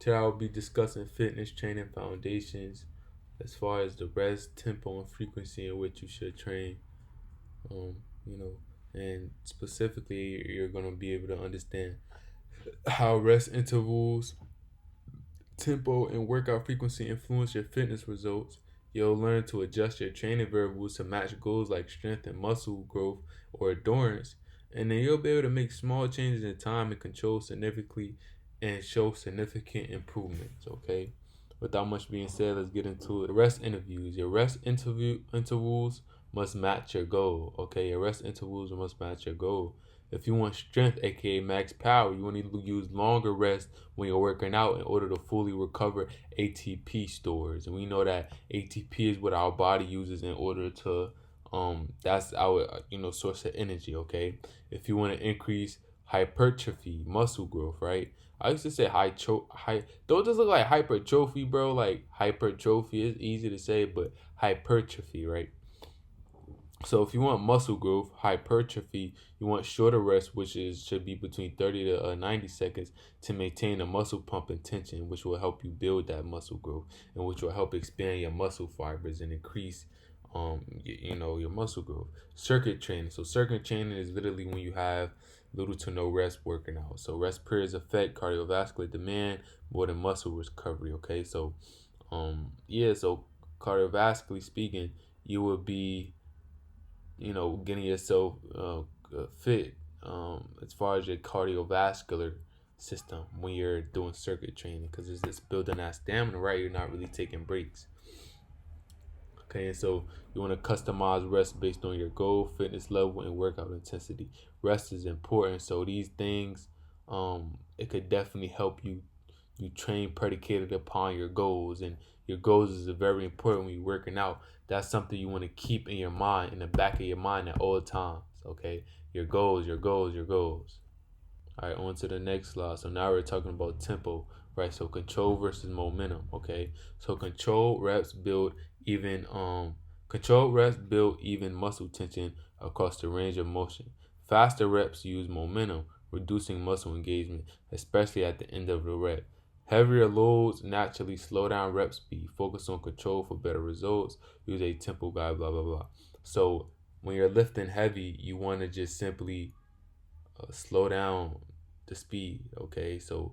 Today I'll be discussing fitness training foundations as far as the rest, tempo, and frequency in which you should train. Um, you know, and specifically, you're gonna be able to understand how rest intervals, tempo, and workout frequency influence your fitness results. You'll learn to adjust your training variables to match goals like strength and muscle growth or endurance. And then you'll be able to make small changes in time and control significantly and show significant improvements. Okay. Without much being said, let's get into it. Rest interviews. Your rest intervals must match your goal. Okay, your rest intervals must match your goal. If you want strength, aka max power, you will need to use longer rest when you're working out in order to fully recover ATP stores. And we know that ATP is what our body uses in order to that's our source of energy, okay? If you want to increase hypertrophy, muscle growth, right? I used to say don't just look like hypertrophy, bro. Like hypertrophy is easy to say, but hypertrophy, right? So if you want muscle growth, hypertrophy, you want shorter rest, which is should be between 30 to 90 seconds to maintain a muscle pump and tension, which will help you build that muscle growth and which will help expand your muscle fibers and increase your muscle growth. Circuit training. So circuit training is literally when you have little to no rest working out. So rest periods affect cardiovascular demand more than muscle recovery. Okay, so so cardiovascularly speaking, you will be getting yourself fit as far as your cardiovascular system when you're doing circuit training because it's just building that stamina, right? You're not really taking breaks. Okay, and so you want to customize rest based on your goal, fitness level, and workout intensity. Rest is important, so these things, it could definitely help you train predicated upon your goals, and your goals is very important when you're working out. That's something you want to keep in your mind, in the back of your mind at all times. Okay, your goals, your goals, your goals. All right, on to the next slide. So now we're talking about tempo, right? So control versus momentum. Okay, so controlled reps build even muscle tension across the range of motion. Faster reps use momentum, reducing muscle engagement, especially at the end of the rep. Heavier loads naturally slow down rep speed. Focus on control for better results. Use a tempo guide, blah, blah, blah. So when you're lifting heavy, you want to just simply slow down the speed. Okay, so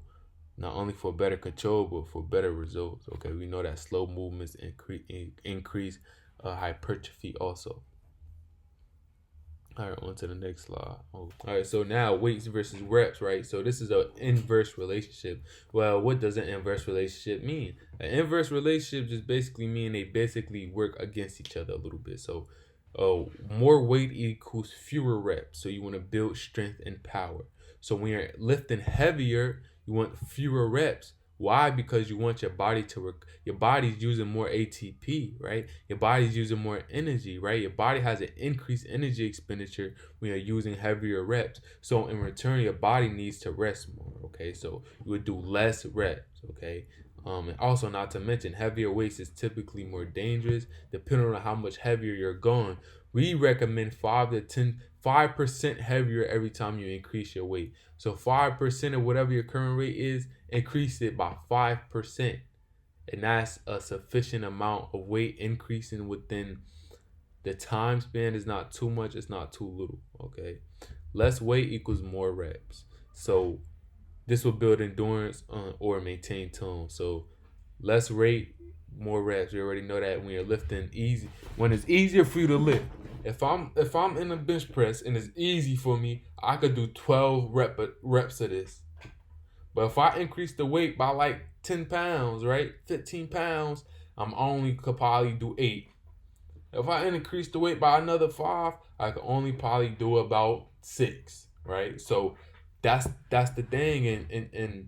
not only for better control but for better results. Okay, we know that slow movements increase hypertrophy also. All right, on to the next slide. Oh. All right, so now weights versus reps, right? So this is an inverse relationship. Well, what does an inverse relationship mean? An inverse relationship just basically mean they basically work against each other a little bit. So, more weight equals fewer reps. So you want to build strength and power. So when you're lifting heavier, you want fewer reps. Why? Because you want your body to your body's using more ATP, right? Your body's using more energy, right? Your body has an increased energy expenditure when you're using heavier reps. So in return, your body needs to rest more, okay? So you would do less reps, okay? And also, not to mention, heavier weights is typically more dangerous depending on how much heavier you're going. We recommend 5% heavier every time you increase your weight. So 5% of whatever your current rate is, increase it by 5. And that's a sufficient amount of weight increasing within the time span. Is not too much, it's not too little. Okay. Less weight equals more reps. So this will build endurance or maintain tone. So less rate, more reps. You already know that when you're lifting easy, when it's easier for you to lift. If I'm in a bench press and it's easy for me, I could do 12 reps of this. But if I increase the weight by like 10 pounds, right, 15 pounds, I'm only could probably do 8. If I increase the weight by another 5, I could only probably do about 6, right? So that's the thing, and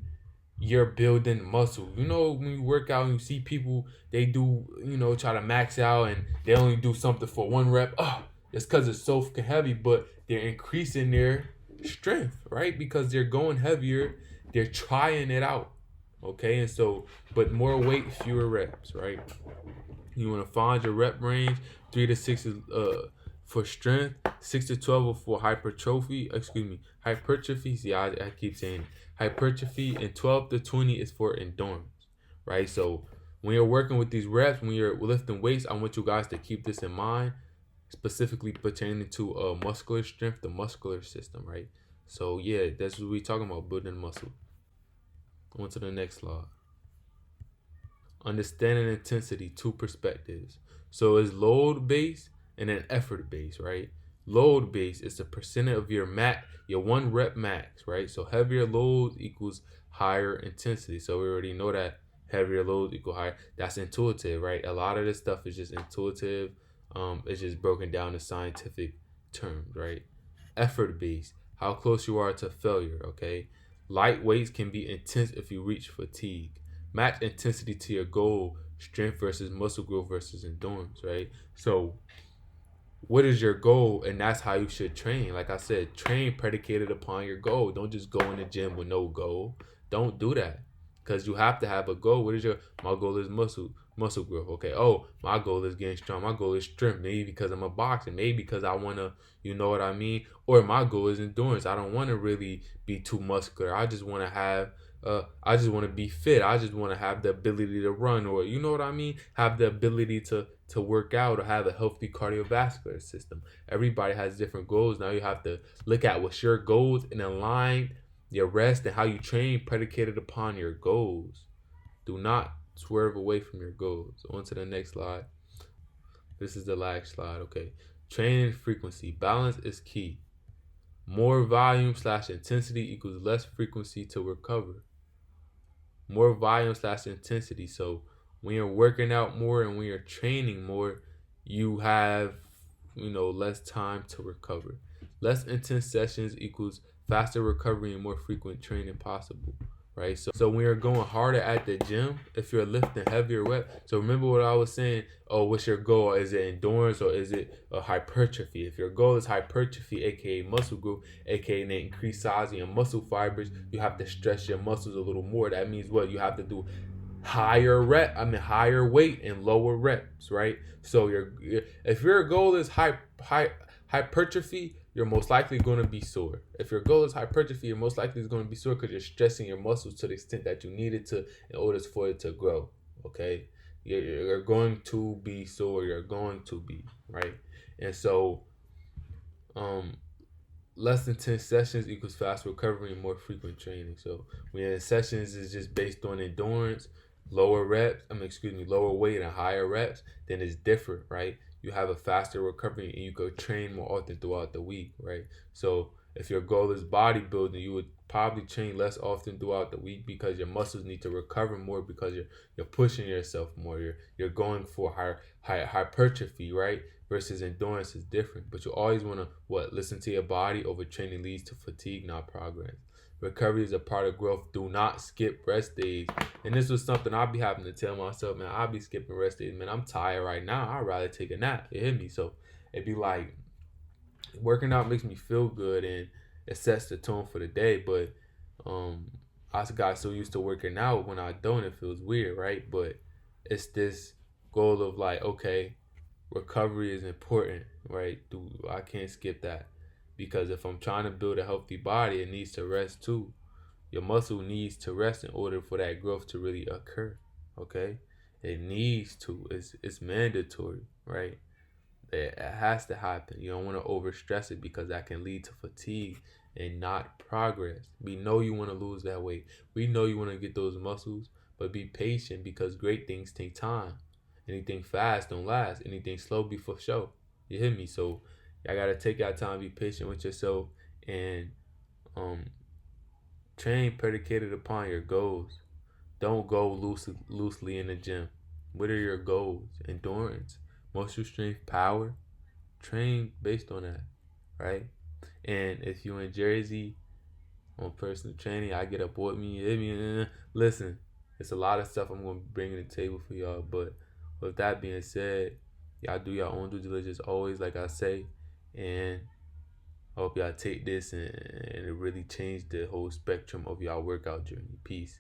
you're building muscle. You know, when you work out and you see people, they do, try to max out and they only do something for 1 rep. It's because it's so fucking heavy, but they're increasing their strength, right? Because they're going heavier, they're trying it out. Okay, and so, but more weight, fewer reps, right? You want to find your rep range. 3 to 6 is for strength. 6 to 12 for hypertrophy. Hypertrophy. See, I keep saying hypertrophy, and 12 to 20 is for endurance, right? So when you're working with these reps, when you're lifting weights, I want you guys to keep this in mind, specifically pertaining to muscular strength, the muscular system, right? So yeah, that's what we're talking about, building muscle. On to the next slide. Understanding intensity, two perspectives. So it's load based and then effort based, right? Load based is the percentage of your one rep max, right? So heavier loads equals higher intensity. So we already know that heavier loads equal higher. That's intuitive, right? A lot of this stuff is just intuitive. It's just broken down to scientific terms, right? Effort based, how close you are to failure, okay? Light weights can be intense if you reach fatigue. Match intensity to your goal, strength versus muscle growth versus endurance, right? So what is your goal? And that's how you should train. Like I said, train predicated upon your goal. Don't just go in the gym with no goal. Don't do that. Because you have to have a goal. What is your my goal is muscle growth. Okay. Oh, my goal is getting strong. My goal is strength. Maybe because I'm a boxer. Maybe because I wanna, you know what I mean? Or my goal is endurance. I don't wanna really be too muscular. I just wanna have I just want to be fit. I just want to have the ability to run, or you know what I mean? Have the ability to work out or have a healthy cardiovascular system. Everybody has different goals. Now you have to look at what's your goals and align your rest and how you train predicated upon your goals. Do not swerve away from your goals. On to the next slide. This is the last slide. Okay. Training frequency. Balance is key. More volume slash intensity equals less frequency to recover. More volume slash intensity. So when you're working out more and when you're training more, you have, less time to recover. Less intense sessions equals faster recovery and more frequent training possible, right? So when you're going harder at the gym, if you're lifting heavier so remember what I was saying. Oh, what's your goal? Is it endurance or is it a hypertrophy? If your goal is hypertrophy, aka muscle growth, aka the increased size of your muscle fibers, you have to stretch your muscles a little more. That means what? You have to do higher weight and lower reps, right? So if your goal is hypertrophy, you're most likely going to be sore. If your goal is hypertrophy, you're most likely going to be sore because you're stressing your muscles to the extent that you need it to in order for it to grow. Okay, you're going to be sore. You're going to be right, and so less than 10 sessions equals fast recovery and more frequent training. So when sessions is just based on endurance, lower weight and higher reps, then it's different, right? You have a faster recovery and you could train more often throughout the week, right? So if your goal is bodybuilding, you would probably train less often throughout the week because your muscles need to recover more because you're pushing yourself more. You're going for hypertrophy, right? Versus endurance is different. But you always want to listen to your body. Overtraining leads to fatigue, not progress. Recovery is a part of growth. Do not skip rest days. And this was something I'll be having to tell myself, man. I'll be skipping rest days, man. I'm tired right now. I'd rather take a nap. It hit me. So it'd be like working out makes me feel good and it sets the tone for the day. But I got so used to working out, when I don't, it feels weird, right? But it's this goal of like, okay, recovery is important, right? I can't skip that, because if I'm trying to build a healthy body, it needs to rest too. Your muscle needs to rest in order for that growth to really occur. Okay, it needs to. It's mandatory, right? It has to happen. You don't want to overstress it because that can lead to fatigue and not progress. We know you want to lose that weight. We know you want to get those muscles, but be patient because great things take time. Anything fast don't last. Anything slow be for show. You hear me? So y'all gotta take your time, be patient with yourself, and train predicated upon your goals. Don't go loosely in the gym. What are your goals? Endurance, muscle strength, power. Train based on that, right? And if you in Jersey on personal training, I get up with me. Listen, it's a lot of stuff I'm gonna bring to the table for y'all. But with that being said, y'all do your own due diligence always, like I say, and I hope y'all take this and it really change the whole spectrum of y'all workout journey. Peace.